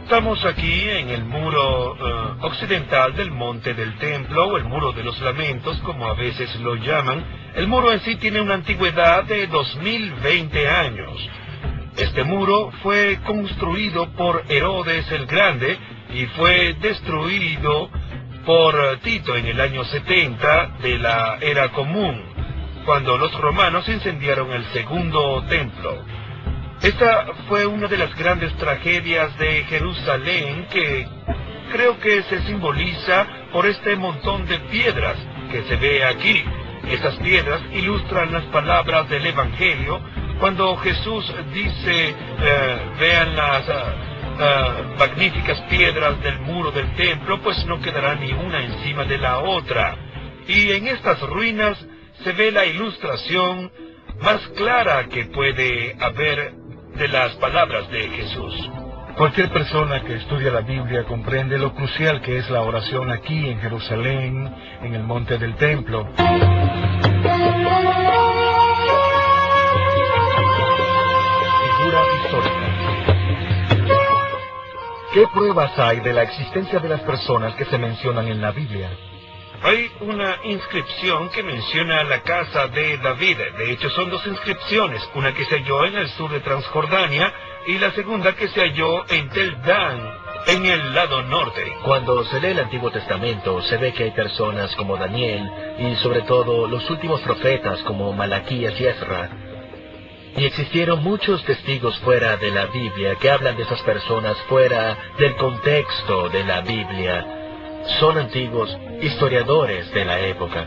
Estamos aquí en el muro occidental del Monte del Templo, o el Muro de los Lamentos, como a veces lo llaman. El muro en sí tiene una antigüedad de 2020 años. Este muro fue construido por Herodes el Grande y fue destruido por Tito en el año 70 de la Era Común, cuando los romanos incendiaron el segundo templo. Esta fue una de las grandes tragedias de Jerusalén, que creo que se simboliza por este montón de piedras que se ve aquí. Estas piedras ilustran las palabras del Evangelio, cuando Jesús dice, vean las magníficas piedras del muro del templo, pues no quedará ni una encima de la otra. Y en estas ruinas se ve la ilustración más clara que puede haber de las palabras de Jesús. Cualquier persona que estudia la Biblia comprende lo crucial que es la oración aquí en Jerusalén, en el Monte del Templo. Figura histórica. ¿Qué pruebas hay de la existencia de las personas que se mencionan en la Biblia? Hay una inscripción que menciona la casa de David. De hecho, son dos inscripciones, una que se halló en el sur de Transjordania y la segunda que se halló en Tel Dan, en el lado norte. Cuando se lee el Antiguo Testamento, se ve que hay personas como Daniel y sobre todo los últimos profetas como Malaquías y Ezra. Y existieron muchos testigos fuera de la Biblia que hablan de esas personas fuera del contexto de la Biblia. Son antiguos historiadores de la época.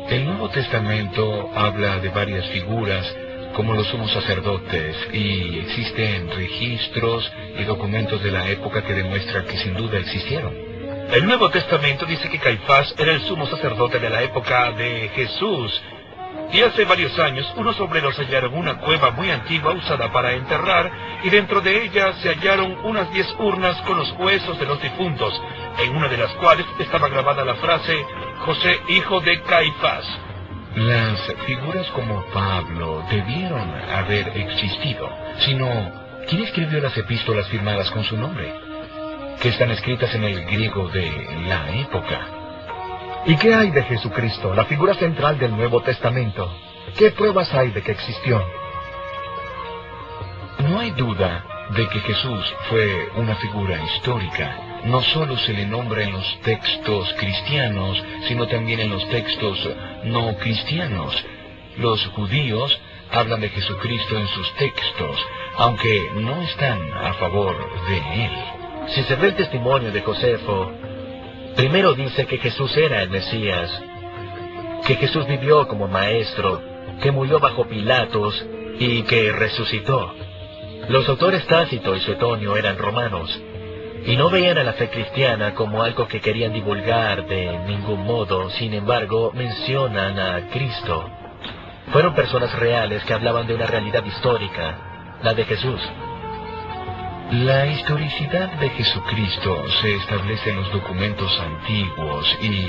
El Nuevo Testamento habla de varias figuras, como los sumos sacerdotes, y existen registros y documentos de la época que demuestran que sin duda existieron. El Nuevo Testamento dice que Caifás era el sumo sacerdote de la época de Jesús. Y hace varios años, unos obreros hallaron una cueva muy antigua usada para enterrar, y dentro de ella se hallaron unas 10 urnas con los huesos de los difuntos, en una de las cuales estaba grabada la frase, José, hijo de Caifás. Las figuras como Pablo debieron haber existido, sino, ¿quién escribió las epístolas firmadas con su nombre? Que están escritas en el griego de la época. ¿Y qué hay de Jesucristo, la figura central del Nuevo Testamento? ¿Qué pruebas hay de que existió? No hay duda de que Jesús fue una figura histórica. No solo se le nombra en los textos cristianos, sino también en los textos no cristianos. Los judíos hablan de Jesucristo en sus textos, aunque no están a favor de él. Si se ve el testimonio de Josefo, primero dice que Jesús era el Mesías, que Jesús vivió como maestro, que murió bajo Pilatos y que resucitó. Los autores Tácito y Suetonio eran romanos, y no veían a la fe cristiana como algo que querían divulgar de ningún modo. Sin embargo, mencionan a Cristo. Fueron personas reales que hablaban de una realidad histórica, la de Jesús. La historicidad de Jesucristo se establece en los documentos antiguos y,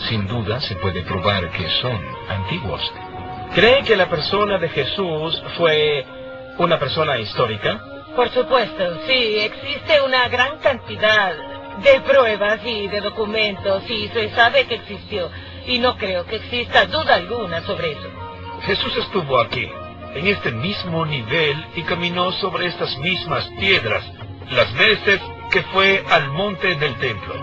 sin duda, se puede probar que son antiguos. ¿Creen que la persona de Jesús fue una persona histórica? Por supuesto, sí, existe una gran cantidad de pruebas y de documentos, y se sabe que existió, y no creo que exista duda alguna sobre eso. Jesús estuvo aquí, en este mismo nivel, y caminó sobre estas mismas piedras, las veces que fue al monte del templo.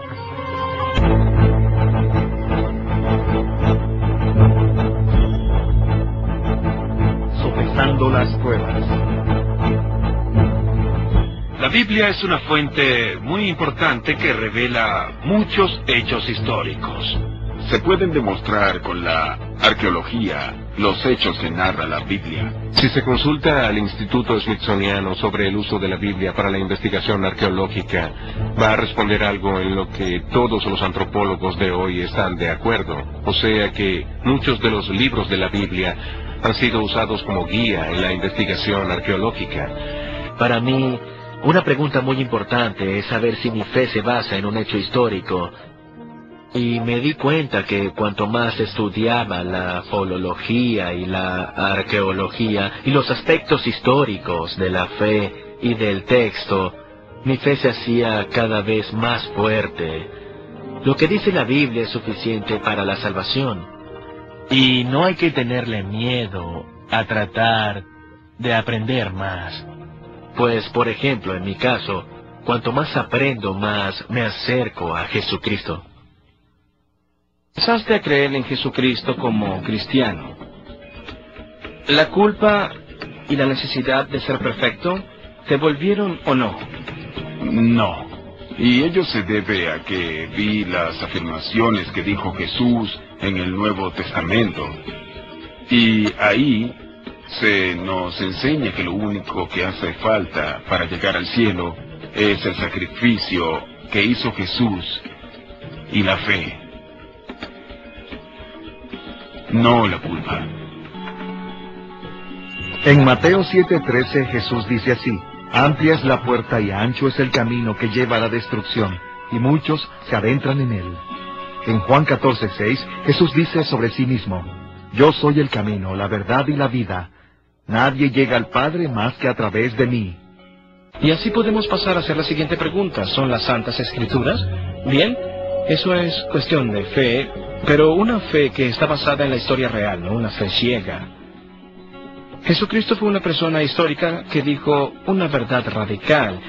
Sopesando las pruebas. La Biblia es una fuente muy importante que revela muchos hechos históricos. Se pueden demostrar con la arqueología los hechos que narra la Biblia. Si se consulta al Instituto Smithsoniano sobre el uso de la Biblia para la investigación arqueológica, va a responder algo en lo que todos los antropólogos de hoy están de acuerdo. O sea que muchos de los libros de la Biblia han sido usados como guía en la investigación arqueológica. Para mí, una pregunta muy importante es saber si mi fe se basa en un hecho histórico. Y me di cuenta que cuanto más estudiaba la filología y la arqueología y los aspectos históricos de la fe y del texto, Mi fe se hacía cada vez más fuerte. Lo que dice la Biblia es suficiente para la salvación. Y no hay que tenerle miedo a tratar de aprender más. Pues, por ejemplo, en mi caso, cuanto más aprendo, más me acerco a Jesucristo. Empezaste a creer en Jesucristo como cristiano. ¿La culpa y la necesidad de ser perfecto te volvieron o no? No. Y ello se debe a que vi las afirmaciones que dijo Jesús en el Nuevo Testamento. Y ahí se nos enseña que lo único que hace falta para llegar al cielo es el sacrificio que hizo Jesús y la fe. No la culpa. En Mateo 7:13 Jesús dice así: amplia es la puerta y ancho es el camino que lleva a la destrucción, y muchos se adentran en él. En Juan 14:6 Jesús dice sobre sí mismo: yo soy el camino, la verdad y la vida. Nadie llega al Padre más que a través de mí. Y así podemos pasar a hacer la siguiente pregunta. ¿Son las Santas Escrituras? Bien, eso es cuestión de fe, pero una fe que está basada en la historia real, no una fe ciega. Jesucristo fue una persona histórica que dijo una verdad radical,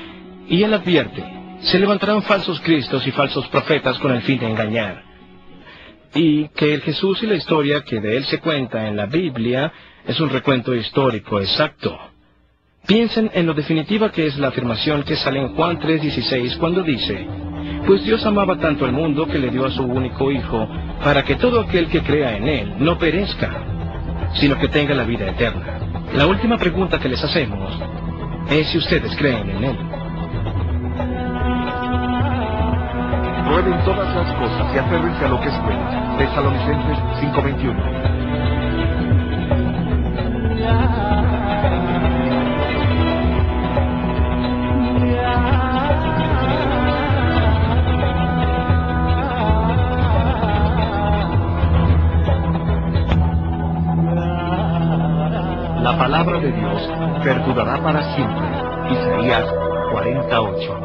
y él advierte: se levantarán falsos cristos y falsos profetas con el fin de engañar. Y que el Jesús y la historia que de él se cuenta en la Biblia es un recuento histórico exacto. Piensen en lo definitiva que es la afirmación que sale en Juan 3:16 cuando dice: pues Dios amaba tanto al mundo que le dio a su único Hijo, para que todo aquel que crea en Él no perezca, sino que tenga la vida eterna. La última pregunta que les hacemos es si ustedes creen en Él. Prueben todas las cosas y aférrense a lo que es bueno. Tesalonicenses 5:21. La palabra de Dios perdurará para siempre. Isaías 48.